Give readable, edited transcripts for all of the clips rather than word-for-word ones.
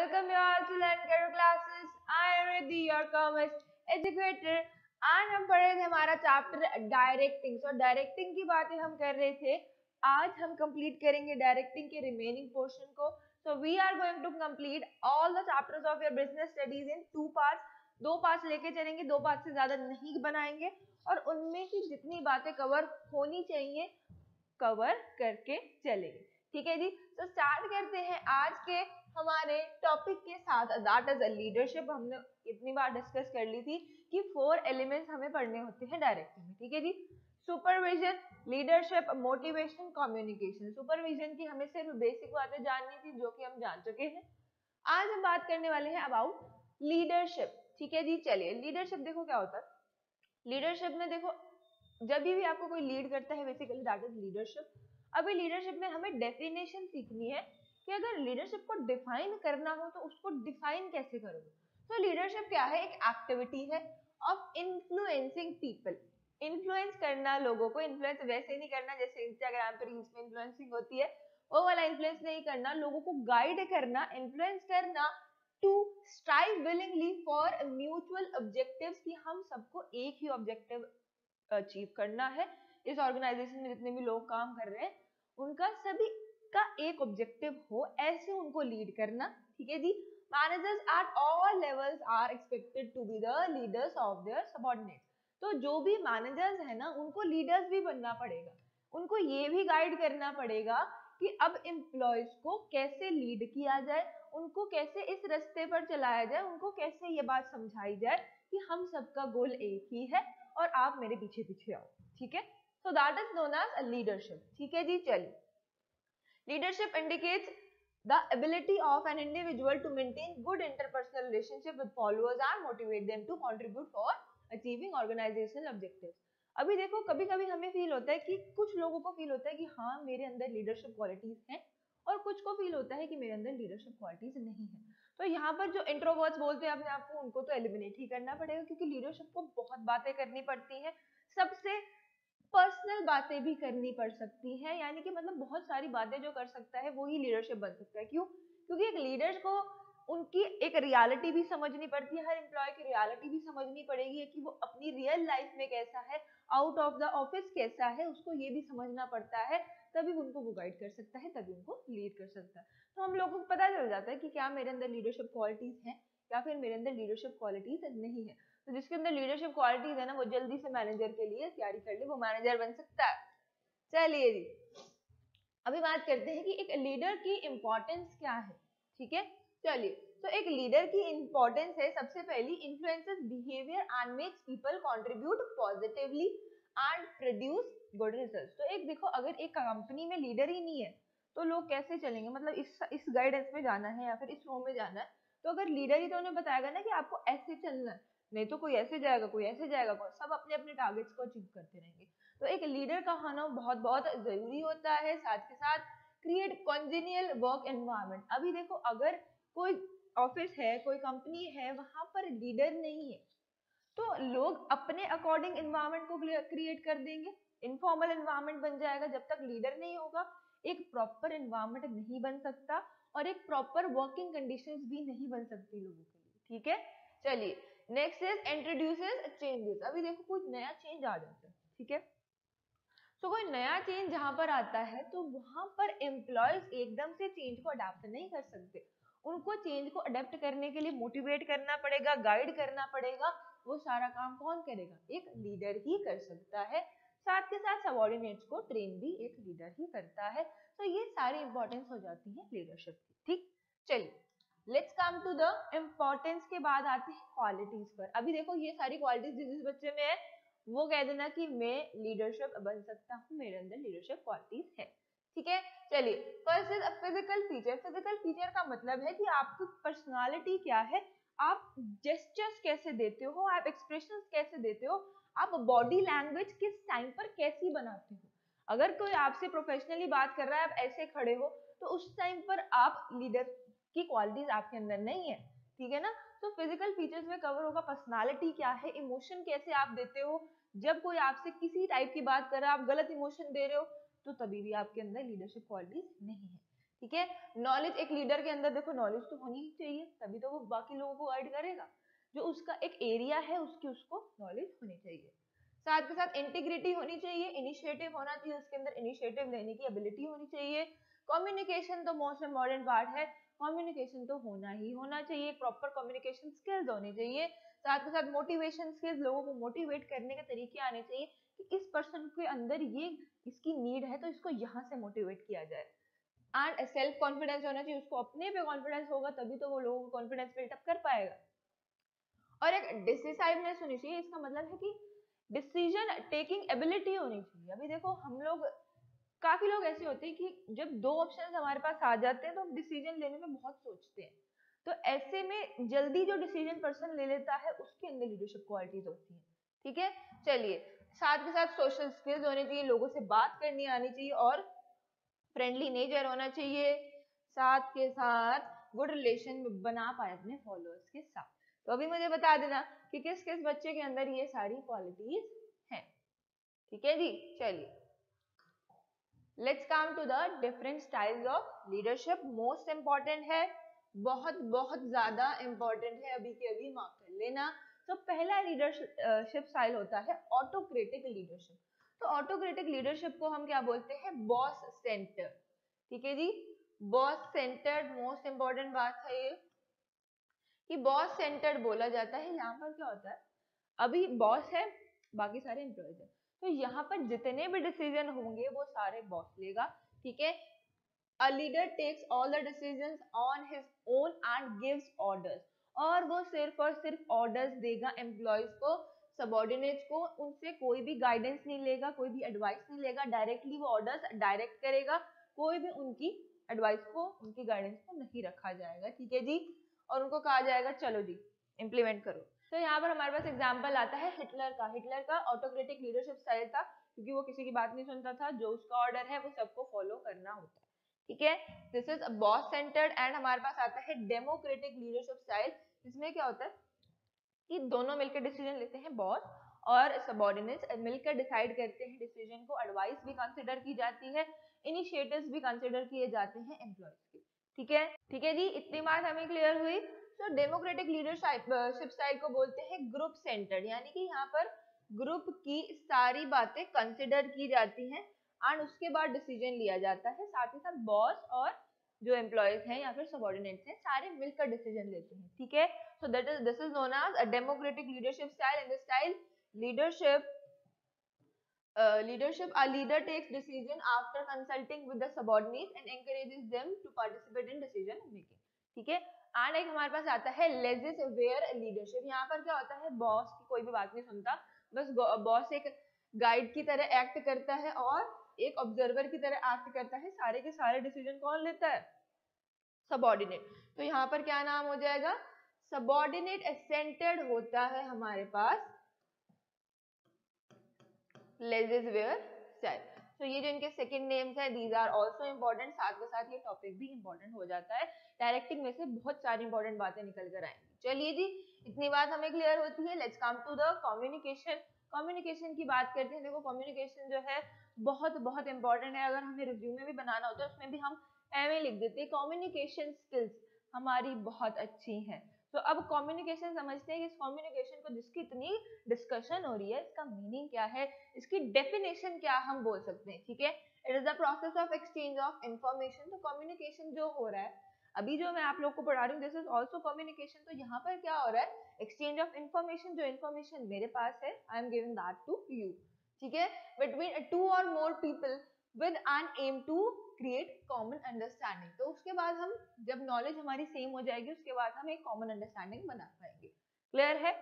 Welcome you all to Learn Career Classes. I am Riddhi, your commerce educator. आज हम पढ़ रहे थे हमारा चैप्टर डायरेक्टिंग. सो डायरेक्टिंग की बातें हम कर रहे थे. आज हम कंप्लीट करेंगे डायरेक्टिंग के रिमेनिंग पोर्शन को. So we are going to complete all the chapters of your business studies in 2 parts. 2 parts लेके चलेंगे, 2 पार्ट से ज्यादा नहीं बनाएंगे और उनमें की जितनी बातें कवर होनी चाहिए कवर करके चलेंगे. ठीक है जी. तो स्टार्ट करते हैं आज के हमारे टॉपिक के साथ. That is leadership. हमने इतनी बार डिस्कस कर ली थी कि 4 एलिमेंट्स हमें पढ़ने होते हैं डायरेक्टिंग में. ठीक है जी. Supervision, leadership, motivation, communication. Supervision की हमें सिर्फ बेसिक बातें जाननी थी जो कि हम जान चुके हैं. आज हम बात करने वाले हैं अबाउट लीडरशिप. ठीक है जी. चलिए, लीडरशिप देखो क्या होता है. लीडरशिप में देखो, जब भी आपको कोई लीड करता है बेसिकली दैट इज लीडरशिप. अभी लीडरशिप में हमें डेफिनेशन सीखनी है कि अगर लीडरशिप को डिफाइन करना हो तो उसको डिफाइन कैसे करोगे. तो लीडरशिप क्या है? एक एक्टिविटी है ऑफ इन्फ्लुएंसिंग पीपल. इन्फ्लुएंस करना लोगों को. इन्फ्लुएंस वैसे नहीं करना जैसे इंस्टाग्राम पर रील्स में इन्फ्लुएंसिंग होती है, वो वाला इन्फ्लुएंस नहीं करना. लोगों को गाइड करना, इन्फ्लुएंस करना to strive willingly for mutual objectives, कि हम सबको एक ही ऑब्जेक्टिव अचीव करना है. इस ऑर्गेनाइजेशन में जितने भी लोग काम कर रहे हैं उनका सभी का एक ऑब्जेक्टिव हो, ऐसे उनको लीड करना. ठीक है जी. Managers at all levels are expected to be the leaders of their subordinates. तो जो भी मैनेजर्स है ना, उनको लीडर्स भी बनना पड़ेगा. उनको ये भी गाइड करना पड़ेगा कि अब एम्प्लॉयज को कैसे लीड किया जाए, उनको कैसे इस रास्ते पर चलाया जाए, उनको कैसे ये बात समझाई जाए कि हम सबका गोल एक ही है और आप मेरे पीछे पीछे आओ. ठीक है. So that is known as leadership. ठीक है जी. चलिए, leadership indicates the ability of an individual to maintain good interpersonal relationship with followers and motivate them to contribute for achieving organisational objectives. अभी देखो, कभी कभी हमें फील होता है कि कुछ लोगों को फील होता है कि हाँ मेरे अंदर लीडरशिप क्वालिटीज हैं, और कुछ को फील होता है कि मेरे अंदर लीडरशिप क्वालिटीज नहीं है. तो यहाँ पर जो इंट्रोवर्ट्स बोलते हैं अपने आप को, उनको तो एलिमिनेट ही करना पड़ेगा, क्योंकि लीडरशिप को बहुत बातें करनी पड़ती हैं, सबसे पर्सनल बातें भी करनी पड़ सकती है. यानी कि मतलब बहुत सारी बातें जो कर सकता है वो ही लीडरशिप बन सकता है. क्यों? क्योंकि एक लीडर को उनकी एक रियलिटी भी समझनी पड़ती है. हर एम्प्लॉय की रियलिटी भी समझनी पड़ेगी कि वो अपनी रियल लाइफ में कैसा है, आउट ऑफ द ऑफिस कैसा है, उसको ये भी समझना पड़ता है. तभी उनको वो गाइड कर सकता है, तभी उनको लीड कर सकता है. तो हम लोगों को पता चल जाता है कि क्या मेरे अंदर लीडरशिप क्वालिटीज हैं या फिर मेरे अंदर लीडरशिप क्वालिटीज नहीं है. तो जिसके अंदर लीडरशिप क्वालिटीज है ना, वो जल्दी से मैनेजर के लिए तैयारी कर ले, वो मैनेजर बन सकता है. चलिए जी, अभी बात करते हैं कि एक लीडर की इंपॉर्टेंस क्या है. ठीक है. चलिए, तो एक लीडर की इंपॉर्टेंस है सबसे पहली, influences behaviour and makes people contribute positively and produce good results. तो एक देखो, अगर एक कंपनी में लीडर ही नहीं है तो लोग कैसे चलेंगे. मतलब इस गाइडेंस में जाना है या फिर इस फ्लो में जाना है, तो अगर लीडर ही तो उन्हें बताएगा ना कि आपको ऐसे चलना है, नहीं तो कोई ऐसे जाएगा, कोई ऐसे जाएगा, कोई सब अपने अपने टारगेट्स को अचीव करते रहेंगे. तो एक लीडर का होना बहुत बहुत जरूरी होता है. साथ के साथ क्रिएट कॉन्जिनियल वर्क एनवायरनमेंट. अभी देखो, अगर कोई ऑफिस है, कोई कंपनी है, वहां पर लीडर नहीं है तो लोग अपने अकॉर्डिंग एनवायरनमेंट को क्रिएट कर देंगे. इनफॉर्मल एनवायरनमेंट बन जाएगा. जब तक लीडर नहीं होगा एक प्रॉपर एनवायरनमेंट नहीं बन सकता और एक प्रॉपर वर्किंग कंडीशंस भी नहीं बन सकती लोगों के लिए. ठीक है. चलिए, नेक्स्ट इज इंट्रोड्यूसेस चेंजेस. अभी देखो, कोई नया चेंज आ जाता है. ठीक है. तो कोई नया चेंज जहां पर आता है तो वहां पर एम्प्लॉयज एकदम से चेंज को अडेप्ट नहीं कर सकते. उनको चेंज को अडेप्ट करने के लिए मोटिवेट करना पड़ेगा, गाइड करना पड़ेगा. वो सारा काम कौन करेगा? एक लीडर ही कर सकता है. साथ के साथ सबऑर्डिनेट्स को ट्रेन भी एक लीडर ही करता है. तो ये सारी इंपॉर्टेंस हो जाती है लीडरशिप की. ठीक. चलिए, let's come to the importance के बाद आते हैं क्वालिटीज पर. अभी देखो, ये सारी क्वालिटीज जिस बच्चे में है वो कह देना कि मैं लीडरशिप बन सकता हूँ, मेरे अंदर लीडरशिप क्वालिटीज है. ठीक है. चलिए, first is physical feature. Physical feature का मतलब है कि आपकी पर्सनालिटी क्या है, आप जेस्चर्स कैसे देते हो, आप एक्सप्रेशंस कैसे देते हो, आप बॉडी लैंग्वेज किस टाइम पर कैसी बनाते हो. अगर कोई आपसे प्रोफेशनली बात कर रहा है, आप ऐसे खड़े हो, तो उस टाइम पर आप लीडर की क्वालिटीज आपके अंदर नहीं है. ठीक है ना. तो फिजिकल फीचर्स में कवर होगा पर्सनालिटी क्या है, इमोशन कैसे आप देते हो. जब कोई आपसे किसी टाइप की बात कर रहा है, आप गलत इमोशन दे रहे हो, तो तभी भी आपके अंदर लीडरशिप क्वालिटीज नहीं है. ठीक है। नॉलेज एक लीडर के अंदर, देखो नॉलेज तो होनी ही चाहिए, तभी तो वो बाकी लोगों को गाइड करेगा। जो उसका एक एरिया है उसकी उसको नॉलेज होनी चाहिए। साथ के साथ इंटीग्रिटी होनी चाहिए, इनिशिएटिव होना चाहिए, उसके अंदर इनिशिएटिव लेने की एबिलिटी होनी चाहिए। कम्युनिकेशन तो मोस्ट इम्पोर्टेंट पार्ट है, कम्युनिकेशन तो होना ही होना चाहिए, प्रॉपर कम्युनिकेशन स्किल्स होनी चाहिए। साथ के साथ मोटिवेशन स्किल्स, लोगों को मोटिवेट करने के तरीके आने चाहिए कि इस पर्सन के अंदर ये इसकी नीड है तो इसको यहाँ से मोटिवेट किया जाए। एंड सेल्फ कॉन्फिडेंस होना चाहिए, उसको अपने पे कॉन्फिडेंस होगा तभी तो वो लोगों को कॉन्फिडेंस बिल्डअप कर पाएगा। और एक डिसिसिवनेस होनी चाहिए, इसका मतलब है कि डिसीजन टेकिंग एबिलिटी होनी चाहिए। अभी देखो हम लोग, काफी लोग ऐसे होते हैं कि जब दो ऑप्शन हमारे पास आ जाते हैं तो हम डिसीजन लेने में बहुत सोचते हैं, तो ऐसे में जल्दी जो डिसीजन पर्सन ले लेता है उसके अंदर लीडरशिप क्वालिटीज होती है। ठीक है, चलिए साथ के साथ सोशल स्किल्स होने चाहिए, लोगों से बात करनी आनी चाहिए और फ्रेंडली नेचर होना चाहिए। साथ के साथ गुड रिलेशन बना पाए अपने फॉलोअर्स के साथ। तो अभी मुझे बता देना कि किस किस बच्चे के अंदर ये सारी क्वालिटीज हैं। ठीक है जी, चलिए let's come to the different styles of leadership. Most important है, बहुत बहुत ज्यादा इंपॉर्टेंट है, अभी के अभी मार्क कर लेना। तो पहला लीडरशिप स्टाइल होता है ऑटोक्रेटिक लीडरशिप। तो ऑटोक्रेटिक लीडरशिप को हम क्या बोलते हैं, बॉस सेंटर। ठीक है जी, बॉस सेंटर्ड, मोस्ट इंपॉर्टेंट बात है ये कि बॉस सेंटर्ड बोला जाता है। यहाँ पर क्या होता है, अभी बॉस है, बाकी सारे एम्प्लॉयज है, तो यहाँ पर जितने भी डिसीजन होंगे वो सारे बॉस लेगा। ठीक है, A leader takes all the decisions on his own and gives orders, और वो सिर्फ और सिर्फ ऑर्डर्स देगा एम्प्लॉयज को, सबॉर्डिनेट्स को, उनसे कोई भी गाइडेंस नहीं लेगा, कोई भी एडवाइस नहीं लेगा, डायरेक्टली वो ऑर्डर्स डायरेक्ट करेगा, कोई भी उनकी एडवाइस को, उनकी गाइडेंस को नहीं रखा जाएगा। ठीक है जी, और उनको कहा जाएगा चलो जी इम्प्लीमेंट करो। तो यहाँ पर हमारे पास एग्जाम्पल आता है हिटलर का। हिटलर का ऑटोक्रेटिक लीडरशिप स्टाइल था, क्योंकि वो किसी की बात नहीं सुनता था, जो उसका ऑर्डर है वो सबको फॉलो करना होता है। ठीक है, this is boss centred. And हमारे पास आता है डेमोक्रेटिक लीडरशिप स्टाइल, जिसमें क्या होता है कि दोनों मिलकर डिसीजन लेते हैं, बॉस और सबॉर्डिनेट्स मिलकर डिसाइड करते हैं डिसीजन को, एडवाइस भी कंसिडर की जाती है, इनिशिएटिव्स भी कंसिडर किए जाते हैं एम्प्लॉयज के। ठीक है जी, इतनी बात हमें क्लियर हुई। तो डेमोक्रेटिक लीडरशिप स्टाइल को बोलते हैं ग्रुप सेंटर्ड, यानी कि यहाँ पर ग्रुप की सारी बातें कंसिडर की जाती हैं एंड उसके बाद डिसीजन लिया जाता है। साथ ही साथ बॉस और जो एम्प्लॉयज हैं या फिर सबॉर्डिनेट्स हैं सारे मिलकर डिसीजन लेते हैं। ठीक है, so this is known as a democratic leadership style. In this style leadership a leader takes decision after consulting with the subordinates and encourages them to participate in decision making. ठीक है, and एक हमारे पास आता है laissez-faire leadership. यहाँ पर क्या होता है, बॉस की कोई भी बात नहीं सुनता, बस बॉस एक गाइड की तरह एक्ट करता है और एक ऑब्जर्वर की तरह एक्ट करता है। सारे के सारे डिसीजन कौन लेता है, सबॉर्डिनेट। तो यहाँ पर क्या नाम हो जाएगा, सबॉर्डिनेट सेंटर्ड होता है हमारे पास laissez-faire स्टाइल। तो ये जो इनके सेकंड नेम्स है, दीज आर आल्सो इंपॉर्टेंट, साथ के साथ ये टॉपिक भी इंपॉर्टेंट हो जाता है। डायरेक्टिंग में से बहुत सारी इंपॉर्टेंट बातें निकल कर आएंगी। चलिए जी, इतनी बात हमें क्लियर होती है। Let's come to the communication. Communication की बात करते हैं। देखो कम्युनिकेशन जो है बहुत बहुत इंपॉर्टेंट है, अगर हमें रिज्यूमे भी बनाना होता है उसमें भी हम एमए लिख देते हैं, कम्युनिकेशन स्किल्स हमारी बहुत अच्छी हैं। तो अब कम्युनिकेशन समझते हैं कि इस कम्युनिकेशन को जिसकी इतनी डिस्कशन हो रही है इसका मीनिंग क्या है, इसकी डेफिनेशन क्या हम बोल सकते हैं। ठीक है, it is the process of exchange of information. तो कम्युनिकेशन जो हो रहा है, अभी जो मैं आप लोग को पढ़ा रही हूँ, दिस इज ऑल्सो कम्युनिकेशन। तो यहाँ पर क्या हो रहा है, एक्सचेंज ऑफ इंफॉर्मेशन। जो इंफॉर्मेशन मेरे पास है I am giving that to you. ठीक है, between two or more people with an aim to create common understanding। तो उसके बाद हम जब नॉलेज हमारी सेम हो जाएगी उसके बाद हम एक कॉमन अंडरस्टैंडिंग बना पाएंगे। क्लियर है।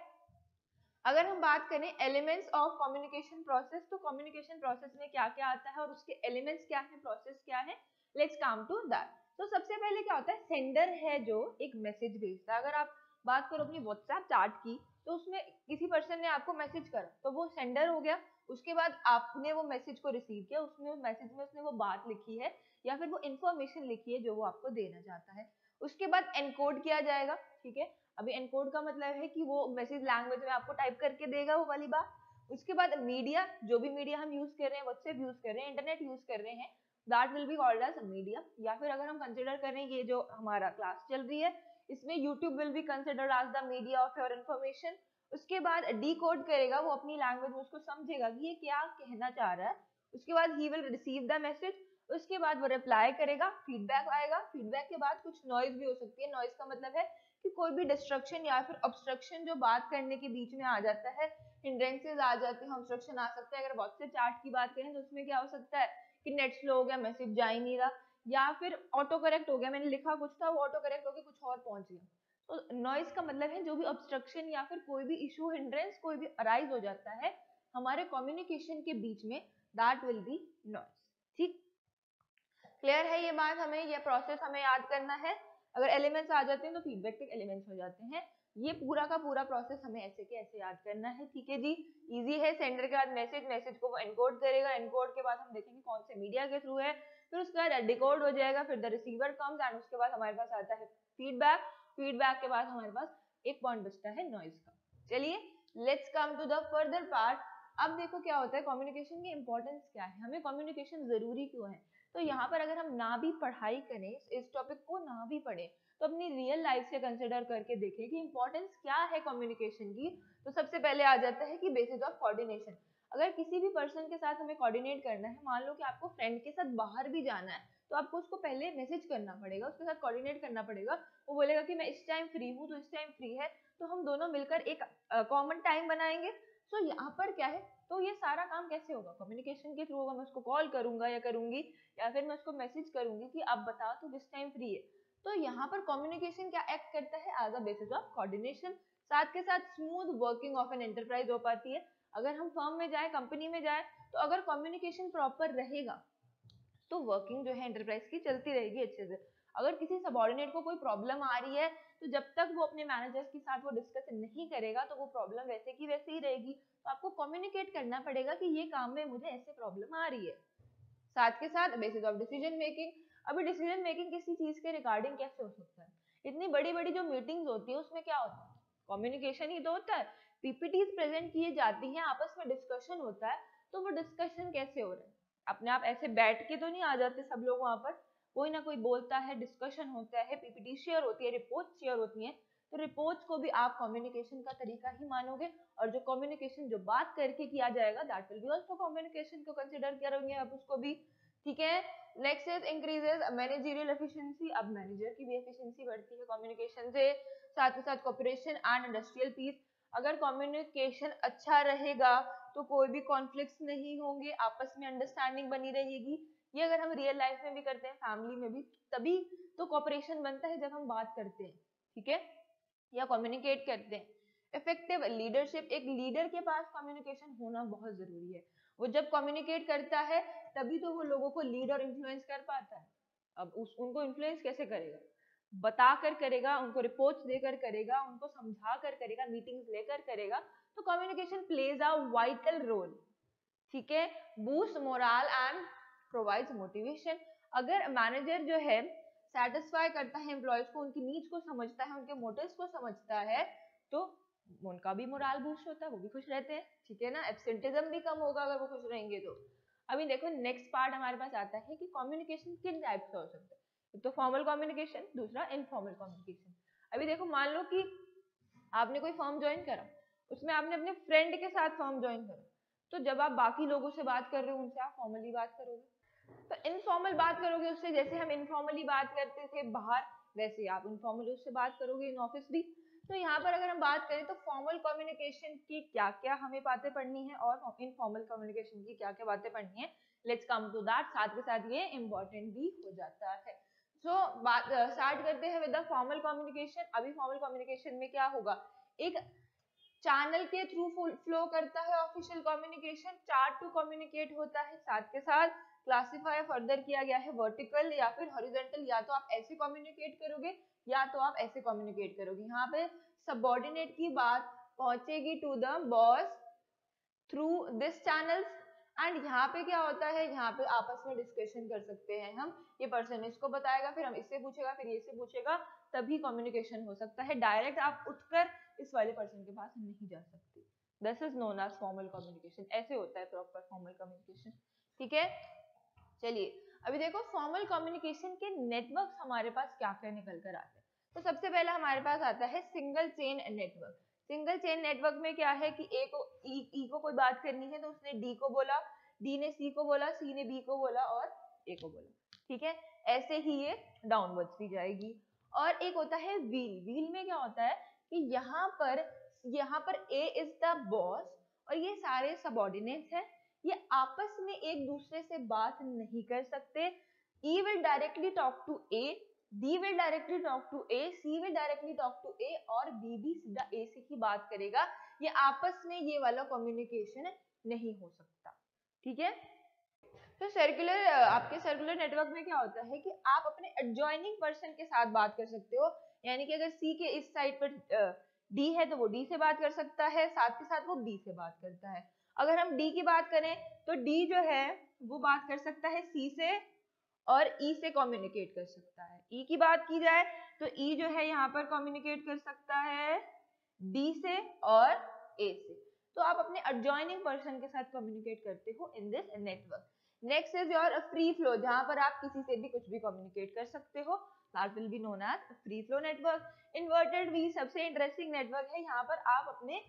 अगर हम बात करें एलिमेंट्स ऑफ कम्युनिकेशन प्रोसेस, तो कम्युनिकेशन प्रोसेस में क्या क्या आता है और उसके एलिमेंट्स क्या है, प्रोसेस क्या है, लेट्स कम टू दैट। तो सबसे पहले क्या होता है, सेंडर है जो एक मैसेज भेजता है। अगर आप बात करो अपनी व्हाट्सएप चैट की, तो उसमें किसी पर्सन ने आपको मैसेज करा तो वो सेंडर हो गया। उसके बाद आपने वो मैसेज को रिसीव किया, उसमें मैसेज में उसने वो बात लिखी है या फिर वो इंफॉर्मेशन लिखी है जो वो आपको देना चाहता है। उसके बाद एनकोड किया जाएगा। ठीक है, अभी एनकोड का मतलब है कि वो मैसेज लैंग्वेज में आपको टाइप करके देगा वो वाली बात। उसके बाद मीडिया, जो भी मीडिया हम यूज कर रहे हैं, व्हाट्सएप यूज कर रहे हैं, इंटरनेट यूज कर रहे हैं, that will be called as media. या फिर अगर हम कंसिडर करें ये जो हमारा क्लास चल रही है इसमें YouTube will be considered as the media of your information. उसके बाद डिकोड करेगा, वो अपनी लैंग्वेज में उसको समझेगा कि ये क्या कहना चाह रहा है। उसके बाद he will receive the message, उसके बाद वो रिप्लाई करेगा, फीडबैक आएगा। फीडबैक के बाद कुछ नॉइज भी हो सकती है। नॉइज का मतलब है कि कोई भी डिस्ट्रक्शन या फिर ऑब्स्ट्रक्शन जो बात करने के बीच में आ जाता है, हिंड्रेंसेस आ जाते हैं, ऑब्स्ट्रक्शन आ सकता है। अगर व्हाट्सएप चैट की बात करें तो उसमें क्या हो सकता है कि नेट स्लो हो गया, मैसेज जा ही नहीं रहा, या फिर ऑटो करेक्ट हो गया, मैंने लिखा कुछ था वो ऑटो करेक्ट होकर कुछ और पहुंच गया। तो नॉइज का मतलब है जो भी ऑब्स्ट्रक्शन या फिर कोई भी इशू, हिंड्रेंस कोई भी अराइज हो जाता है हमारे कम्युनिकेशन के बीच में, दैट विल बी नॉइज। ठीक, क्लियर है ये बात? हमें ये प्रोसेस हमें याद करना है। अगर एलिमेंट्स आ जाते हैं तो फीडबैक के एलिमेंट्स हो जाते हैं। ये पूरा का पूरा प्रोसेस हमें ऐसे के ऐसे याद करना है। ठीक है जी, इजी है। सेंडर के बाद मैसेज, मैसेज को वो एनकोड करेगा, एनकोड के बाद हम देखेंगे कौन से मीडिया के थ्रू है, फिर उसके बाद डिकोड हो जाएगा, फिर द रिसीवर कम्स एंड उसके बाद हमारे पास आता है फीडबैक। फीडबैक के बाद हमारे पास एक पॉइंट बचता है नॉइज का। चलिए let's come to the further part. अब देखो क्या होता है, कम्युनिकेशन की इंपॉर्टेंस क्या है, हमें कम्युनिकेशन जरूरी क्यों है। तो यहाँ पर अगर हम ना भी पढ़ाई करें, इस टॉपिक को ना भी पढ़ें, तो अपनी रियल लाइफ से कंसिडर करके देखें कि इंपॉर्टेंस क्या है कम्युनिकेशन की। तो सबसे पहले आ जाता है कि बेसिस ऑफ कोऑर्डिनेशन। अगर किसी भी पर्सन के साथ हमें कोऑर्डिनेट करना है, मान लो कि आपको फ्रेंड के साथ बाहर भी जाना है, तो आपको उसको पहले मैसेज करना पड़ेगा, उसके साथ कोऑर्डिनेट करना पड़ेगा। वो बोलेगा कि मैं इस टाइम फ्री हूँ, तो इस टाइम फ्री है, तो हम दोनों मिलकर एक कॉमन टाइम बनाएंगे। तो यहाँ पर क्या है, तो ये सारा काम कैसे होगा, कम्युनिकेशन के थ्रू होगा। मैं उसको कॉल करूंगा या करूंगी, या फिर मैं उसको मैसेज करूंगी कि आप बताओ तो किस टाइम फ्री है। तो यहाँ पर कम्युनिकेशन क्या एक्ट करता है, as a basis of coordination. साथ के साथ smooth working of an enterprise हो पाती है। अगर हम फर्म में जाए, कंपनी में जाए, तो अगर कम्युनिकेशन प्रॉपर रहेगा तो वर्किंग जो है एंटरप्राइज की चलती रहेगी अच्छे से। अगर किसी सबऑर्डिनेट को कोई प्रॉब्लम आ रही है, तो जब तक वो अपने मैनेजर्स के साथ वो डिस्कस नहीं करेगा तो वो प्रॉब्लम वैसे की वैसे ही रहेगी। तो आपको कम्युनिकेट करना पड़ेगा कि ये काम में मुझे ऐसे प्रॉब्लम आ रही है। साथ के साथ बेसिस ऑफ डिसीजन मेकिंग। अभी डिसीजन मेकिंग किसी चीज के रिगार्डिंग कैसे हो सकता है, इतनी बड़ी बड़ी जो मीटिंग्स होती है उसमें क्या होता है, कम्युनिकेशन ही तो होता है। पीपीटीज प्रेजेंट किए जाती हैं, आपस में डिस्कशन होता है। तो वो डिस्कशन कैसे हो रहा है, अपने आप ऐसे बैठ के तो नहीं आ जाते सब लोग वहां पर, कोई ना कोई बोलता है, डिस्कशन होता है, पीपीटी शेयर होती है, रिपोर्ट शेयर होती है। तो रिपोर्ट्स को भी आप कम्युनिकेशन का तरीका ही मानोगे, और जो कम्युनिकेशन जो बात करके किया जाएगा that will be also communication को कंसीडर करेंगे आप उसको भी। ठीक है, next is increases managerial efficiency. अब मैनेजर की भी एफिशिएंसी बढ़ती है कम्युनिकेशन से। साथ ही साथ कोऑपरेशन एंड इंडस्ट्रियल पीस। अगर कम्युनिकेशन अच्छा रहेगा तो कोई भी कॉन्फ्लिक्ट्स नहीं होंगे, आपस में अंडरस्टैंडिंग बनी रहेगी। ये अगर हम रियल लाइफ में भी करते हैं, फैमिली में भी, तभी तो कोऑपरेशन बनता है जब हम बात करते हैं, ठीक है, या कम्युनिकेट करते हैं। इफेक्टिव लीडरशिप, एक लीडर के पास कम्युनिकेशन होना बहुत जरूरी है। वो जब कम्युनिकेट करता है तभी तो वो लोगों को लीड और इन्फ्लुएंस कर पाता है। अब उनको इन्फ्लुएंस कैसे करेगा, बता कर करेगा, उनको रिपोर्ट्स देकर करेगा, उनको समझा कर करेगा, मीटिंग्स लेकर करेगा। तो communication plays a vital role. ठीक है, boost morale and provides motivation. अगर मैनेजर जो है सेटिस्फाई करता है एम्प्लॉयज को, उनकी नीड्स को समझता है, उनके मोटिव्स को समझता है, तो उनका भी मोरल बूस्ट होता है, वो भी खुश रहते हैं। ठीक है ना, एब्सेंटिज्म भी कम होगा अगर वो खुश रहेंगे तो। अभी देखो नेक्स्ट पार्ट हमारे पास आता है कि कम्युनिकेशन किन टाइप का हो सकता है। एक तो फॉर्मल कम्युनिकेशन, दूसरा इनफॉर्मल कम्युनिकेशन। अभी देखो मान लो कि आपने कोई फॉर्म ज्वाइन करा, उसमें आपने अपने फ्रेंड के साथ फॉर्म ज्वाइन करा, तो जब आप बाकी लोगों से बात कर रहे हो उनसे आप फॉर्मली बात करोगे। तो इनफॉर्मल बात करोगे उससे, जैसे हम इनफॉर्मली बात करते थे बाहर, वैसे आप इनफॉर्मली उससे बात करोगे इन ऑफिस भी। तो यहाँ पर अगर हम बात करें तो फॉर्मल कम्युनिकेशन की क्या क्या हमें बातें पढ़नी है और इनफॉर्मल कम्युनिकेशन की क्या क्या बातें पढ़नी है, लेट्स कम टू दैट। साथ के साथ ये इम्पोर्टेंट भी हो जाता है। सो बात स्टार्ट करते हैं विद द फॉर्मल कम्युनिकेशन। अभी फॉर्मल कम्युनिकेशन में क्या होगा, एक चैनल के थ्रू फ्लो करता है official communication, chart to communicate होता है। साथ के साथ क्लासिफाई फर्दर किया गया है वर्टिकल या फिर हॉरिजॉन्टल, या तो आप ऐसे कम्युनिकेट करोगे या तो आप ऐसे कम्युनिकेट करोगे। यहाँ पे सबऑर्डिनेट की बात पहुंचेगी to the boss through this channels, and यहाँ पे क्या होता है, यहाँ पे आपस में डिस्कशन कर सकते हैं हम, ये पर्सन इसको बताएगा, फिर हम इससे पूछेगा, फिर ये से पूछेगा, तभी कम्युनिकेशन हो सकता है। डायरेक्ट आप उठकर इस वाले पर्सन के पास नहीं जा सकते। This is known as formal communication. ऐसे होता है प्रॉपर फॉर्मल कम्युनिकेशन। ठीक है, चलिए अभी देखो फॉर्मल कम्युनिकेशन के नेटवर्क हमारे पास क्या क्या निकल कर आते हैं। तो सबसे पहला हमारे पास आता है single chain network. Single chain network में क्या है कि ई को कोई बात करनी है तो उसने डी को बोला, डी ने सी को बोला, सी ने बी को बोला और ए को बोला, ठीक है। ऐसे ही ये डाउनवर्ड्स भी जाएगी। और एक होता है व्हील। व्हील में क्या होता है कि यहाँ पर ए इज द बॉस और ये सारे सबऑर्डिनेट्स हैं, ये आपस में एक दूसरे से बात नहीं कर सकते। E will directly talk to A, D will directly talk to A, C will directly talk to A और B भी सीधा A से ही बात करेगा। ये आपस में ये वाला कम्युनिकेशन नहीं हो सकता, ठीक है। तो आपके सर्कुलर नेटवर्क में क्या होता है कि आप अपने एडजॉइनिंग पर्सन के साथ बात कर सकते हो, यानी कि अगर C के इस साइड पर D है तो वो D से बात कर सकता है, साथ के साथ वो B से बात करता है। अगर हम D की बात करें तो D जो है वो बात कर सकता है C से और E से कम्युनिकेट कर सकता है। E की बात की जाए तो E जो है यहाँ पर कम्युनिकेट कर सकता है D से और A से। तो आप अपने एडजॉइनिंग पर्सन के साथ कम्युनिकेट करते हो in this network. Next is your free flow, जहां पर आप किसी से भी कुछ भी कम्युनिकेट कर सकते हो, that will be known as free flow network. Inverted V सबसे इंटरेस्टिंग नेटवर्क है, यहाँ पर आप अपने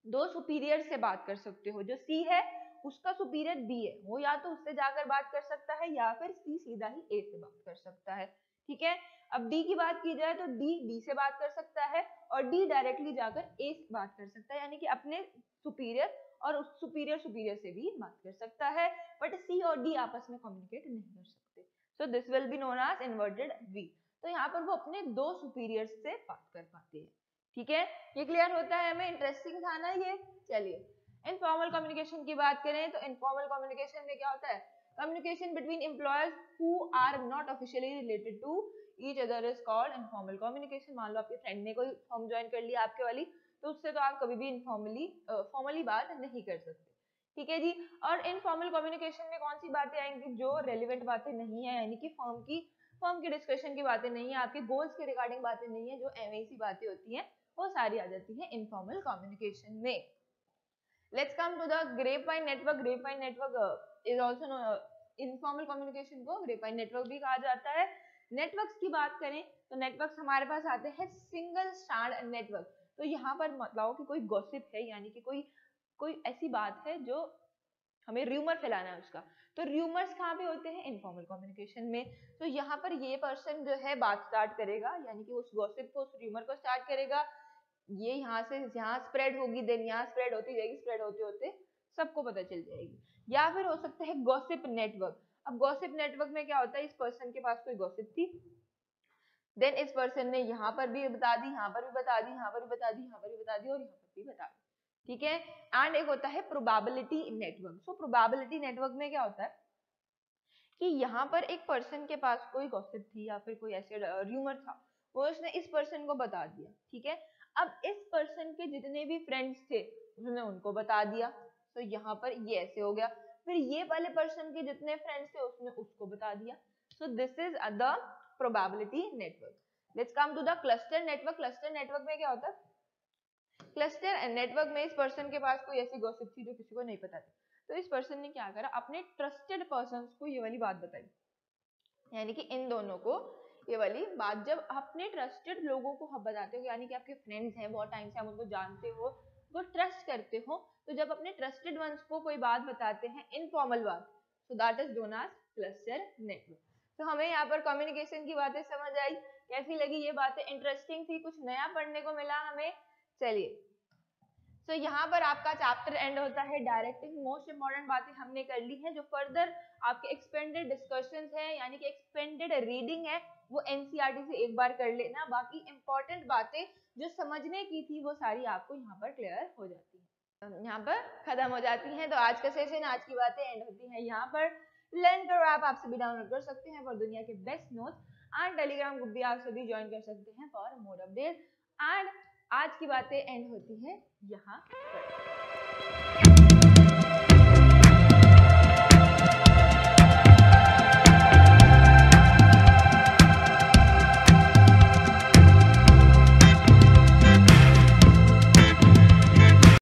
दो सुपीरियर से बात कर सकते हो। जो सी है उसका सुपीरियर बी है, वो या तो उससे जाकर बात कर सकता है या फिर सी सीधा ही ए से बात कर सकता है, ठीक है। अब डी की बात की जाए तो डी बी से बात कर सकता है और डी डायरेक्टली जाकर ए से बात कर सकता है, यानी कि अपने सुपीरियर और उस सुपीरियर से भी बात कर सकता है, बट सी और डी आपस में कम्युनिकेट नहीं कर सकते। So this will be known as inverted V. तो यहाँ पर वो अपने दो सुपीरियर से बात कर पाते हैं, ठीक है। ये क्लियर होता है हमें? इंटरेस्टिंग था ना ये। चलिए इनफॉर्मल कम्युनिकेशन की बात करें तो इनफॉर्मल कम्युनिकेशन में क्या होता है, communication between employees who are not officially related to each other is called informal communication. मान लो आपके फ्रेंड ने कोई फॉर्म ज्वाइन कर लिया आपके वाली, तो उससे तो आप कभी भी फॉर्मली बात नहीं कर सकते, ठीक है जी। और इनफॉर्मल कम्युनिकेशन में कौन सी बातें आएंगी, जो रेलिवेंट बातें नहीं है, यानी कि फॉर्म की डिस्कशन की बातें नहीं है, आपके गोल्स के रिगार्डिंग बातें नहीं है, जो एमएसी बातें होती हैं वो सारी आ जाती है इनफॉर्मल कम्युनिकेशन में। Let's come to the grapevine network. Grapevine network is also informal communication को ग्रेपवाइन नेटवर्क भी कहा जाता है। नेटवर्क्स की बात करें तो नेटवर्क्स हमारे पास आते हैं सिंगल स्ट्रैंड नेटवर्क। तो यहाँ पर मतलब कि कोई गॉसिप है, यानी कि कोई ऐसी बात है जो हमें र्यूमर फैलाना है उसका, तो र्यूमर्स कहाँ पे होते हैं, इनफॉर्मल कम्युनिकेशन में। तो यहाँ पर ये पर्सन जो है बात स्टार्ट करेगा, यानी कि उस गॉसिप को, उस र्यूमर को स्टार्ट करेगा, ये यहाँ से यहाँ स्प्रेड होगी, देन यहाँ स्प्रेड होती जाएगी, स्प्रेड होते होते सबको पता चल जाएगी। या फिर हो सकता है गॉसिप नेटवर्क। अब गॉसिप नेटवर्क में क्या होता है, इस पर्सन के पास कोई गॉसिप थी, देन इस पर्सन ने यहाँ पर भी बता दी, यहाँ पर भी बता दी, यहाँ पर भी बता दी, यहाँ पर भी बता दी और यहाँ पर भी बता दी, ठीक है। एंड एक होता है probability network. So probability network में क्या होता है कि यहाँ पर एक पर्सन के पास कोई गॉसिप थी या फिर कोई ऐसे र्यूमर था, वो उसने इस पर्सन को बता दिया, ठीक है। अब इस पर्सन के जितने भी फ्रेंड्स थे उसने उनको बता दिया, तो यहाँ पर ये ऐसे हो गया। फिर ये वाले पर्सन के जितने फ्रेंड्स थे उसने उसको बता दिया। So this is the probability network. Let's come to the cluster network. Cluster network में क्या होता है, क्लस्टर नेटवर्क में इस पर्सन के पास कोई ऐसी गॉसिप थी जो किसी को नहीं पता थी, तो इस पर्सन ने क्या करा, अपने ट्रस्टेड पर्सन को ये वाली बात बताई, यानी कि इन दोनों को ये वाली बात। जब अपने ट्रस्टेड लोगों को आप बताते हो, यानी कि आपके फ्रेंड्स हैं, बहुत टाइम से आप उनको जानते हो, वो ट्रस्ट करते हो, तो जब अपने ट्रस्टेड वंस को कोई बात बताते हैं, इनफॉर्मल बात, so that is known as cluster network. तो हमें यहाँ पर कम्युनिकेशन की बातें समझ आई, कैसी लगी ये बातें, इंटरेस्टिंग थी, कुछ नया पढ़ने को मिला हमें। चलिए तो यहाँ पर आपका चैप्टर एंड होता है। डायरेक्टिंग मोस्ट इंपॉर्टेंट बातें हमने कर ली हैं, जो फर्दर आपके एक्सपेंडेड डिस्कशंस हैं, यानी कि एक्सपेंडेड रीडिंग है, वो एनसीईआरटी से एक बार कर लेना। बाकी इंपॉर्टेंट बातें जो समझने की थी वो सारी आपको यहाँ पर क्लियर हो जाती है, यहाँ पर खत्म हो जाती हैं। तो आज का सेशन, आज की बातें एंड होती हैं यहाँ पर। लर्न करो ऐप आप सभी डाउनलोड कर सकते हैं फॉर दुनिया के best notes, and Telegram group भी आप सभी ज्वाइन कर सकते हैं फॉर मोर अपडेट। एंड आज की बातें एंड होती हैं यहाँ पर।